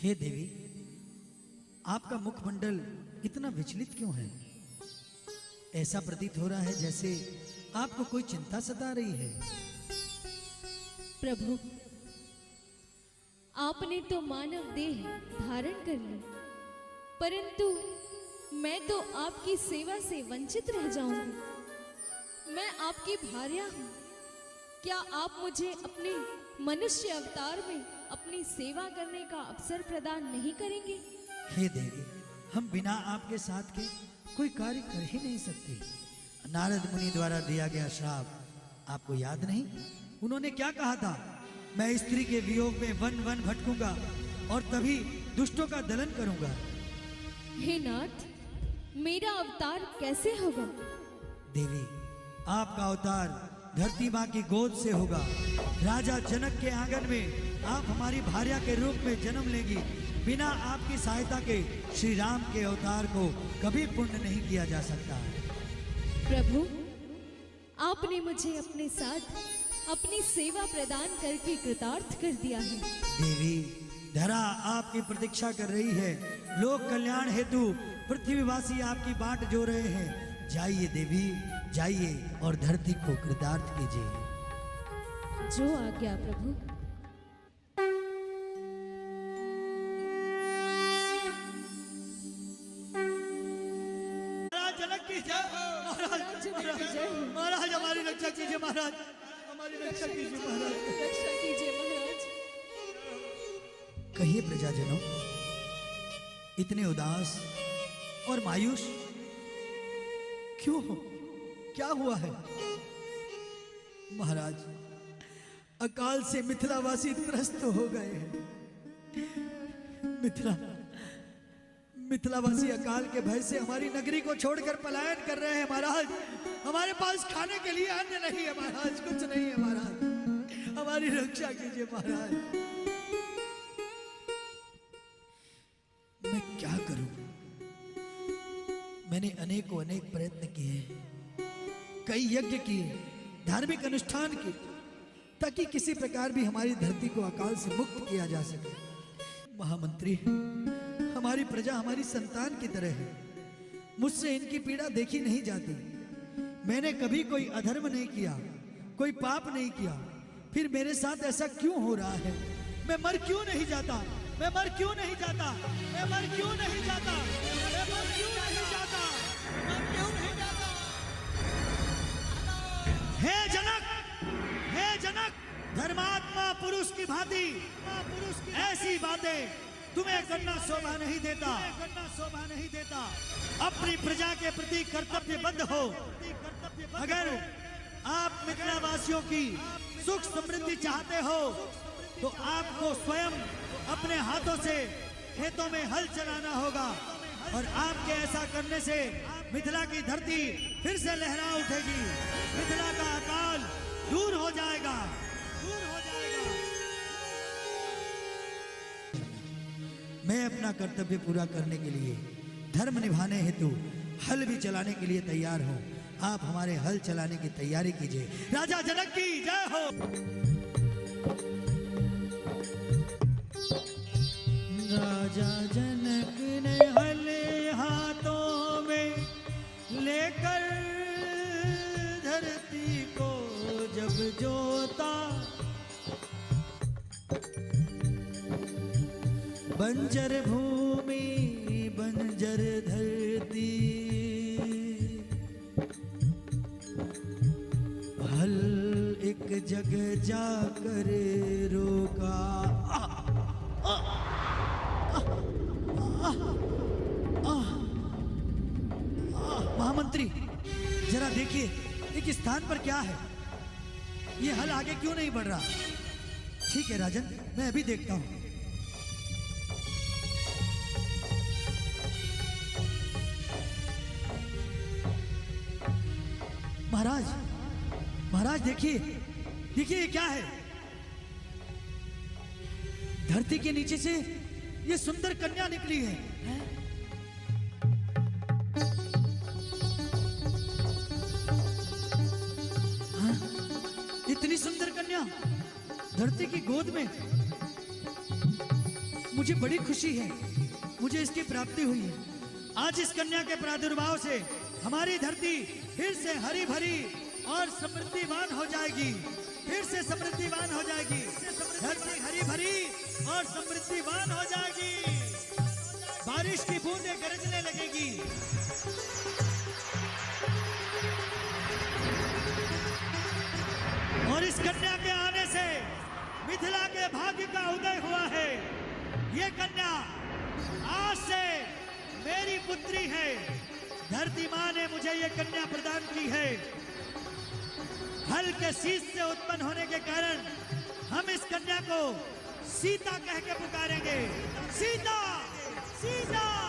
हे देवी, आपका मुखमंडल इतना विचलित क्यों है? ऐसा प्रतीत हो रहा है जैसे आपको कोई चिंता सता रही है। प्रभु, आपने तो मानव देह धारण कर ली, परंतु मैं तो आपकी सेवा से वंचित रह जाऊंगी। मैं आपकी भार्या हूं। क्या आप मुझे अपने मनुष्य अवतार में अपनी सेवा करने का अवसर प्रदान नहीं करेंगे? हे देवी, हम बिना आपके साथ के कोई कार्य कर ही नहीं सकते। नारद मुनि द्वारा दिया गया श्राप आपको याद नहीं? उन्होंने क्या कहा था? मैं स्त्री के वियोग में वन वन भटकूंगा और तभी दुष्टों का दलन करूंगा। हे नाथ, मेरा अवतार कैसे होगा? देवी, आपका अवतार धरती माँ की गोद से होगा। राजा जनक के आंगन में आप हमारी भार्या के रूप में जन्म लेंगी। बिना आपकी सहायता के श्री राम के अवतार को कभी पूर्ण नहीं किया जा सकता। प्रभु, आपने मुझे अपने साथ अपनी सेवा प्रदान करके कृतार्थ कर दिया है। देवी, धरा आपकी प्रतीक्षा कर रही है। लोक कल्याण हेतु पृथ्वीवासी आपकी बाट जो रहे हैं। जाइए देवी, जाइए और धरती को कृतार्थ कीजिए। जो आज्ञा प्रभु। महाराज जनक की जय हो। महाराज हमारी रक्षा कीजिए। महाराज हमारी रक्षा कीजिए। महाराज रक्षा कीजिए। महाराज, कहिए प्रजाजनों, इतने उदास और मायूस क्यों हो? क्या हुआ है? महाराज, अकाल से मिथिलावासी त्रस्त हो गए हैं। मिथिलावासी अकाल के भय से हमारी नगरी को छोड़कर पलायन कर रहे हैं। महाराज, हमारे पास खाने के लिए अन्न नहीं है। महाराज, कुछ नहीं है। महाराज, हमारी रक्षा कीजिए। महाराज, मैं क्या करूं? मैंने अनेक प्रयत्न किए, कई यज्ञ किए, धार्मिक अनुष्ठान किए, ताकि किसी प्रकार भी हमारी धरती को अकाल से मुक्त किया जा सके। महामंत्री, हमारी प्रजा हमारी संतान की तरह है। मुझसे इनकी पीड़ा देखी नहीं जाती। मैंने कभी कोई अधर्म नहीं किया, कोई पाप नहीं किया, फिर मेरे साथ ऐसा क्यों हो रहा है? मैं मर क्यों नहीं जाता? मैं मर क्यों नहीं जाता? मैं मर क्यों नहीं जाता? मैं मर क्यों नहीं जाता? मैं क्यों नहीं जाता? हे जनक, हे जनक, धर्मात्मा पुरुष की भांति ऐसी बातें तुम्हें करना शोभा नहीं देता। अपनी प्रजा के प्रति कर्तव्यबद्ध हो। अगर आप मिथिलावासियों की सुख समृद्धि चाहते हो तो आपको स्वयं अपने हाथों से खेतों में हल चलाना होगा, और आपके ऐसा करने से मिथिला की धरती फिर से लहरा उठेगी। मिथिला का अकाल दूर हो जाएगा। मैं अपना कर्तव्य पूरा करने के लिए, धर्म निभाने हेतु हल भी चलाने के लिए तैयार हूं। आप हमारे हल चलाने की तैयारी कीजिए। राजा जनक की जय हो। राजा जनक ने हल हाथों में लेकर धरती को जब जोता, बंजर भूमि बंजर धरती, हल एक जगह जाकर रोका। महामंत्री, जरा देखिए एक स्थान पर क्या है? ये हल आगे क्यों नहीं बढ़ रहा? ठीक है राजन, मैं अभी देखता हूं। महाराज, महाराज देखिए, देखिए ये क्या है? धरती के नीचे से ये सुंदर कन्या निकली है। हाँ? इतनी सुंदर कन्या धरती की गोद में। मुझे बड़ी खुशी है, मुझे इसकी प्राप्ति हुई है। आज इस कन्या के प्रादुर्भाव से हमारी धरती फिर से हरी भरी और समृद्धिवान हो जाएगी, फिर से समृद्धिवान हो जाएगी। धरती हरी भरी और समृद्धिवान हो जाएगी। बारिश की बूंदें गरजने लगेगी। और इस कन्या के आने से मिथिला के भाग्य का उदय हुआ है। ये कन्या आज से मेरी पुत्री है। धरती माँ ने मुझे ये कन्या प्रदान की है। हल के शीश से उत्पन्न होने के कारण हम इस कन्या को सीता कह के पुकारेंगे। सीता, सीता।